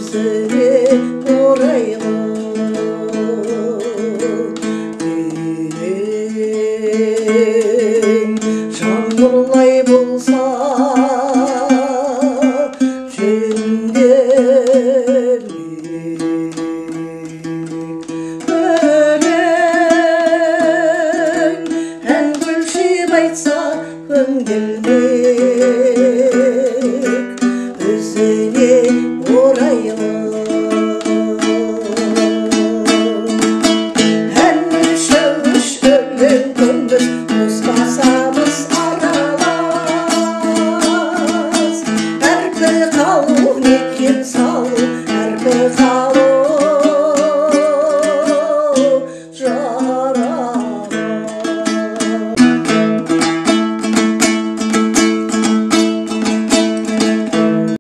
өзіне орайлы елең жаңбырлай болса жөнделмек өлең ән күлшіп айтса көңделмек өзіне орайлы ән шөміш өлең күндіз қоспасамыз аралас әрпі қалу некен салу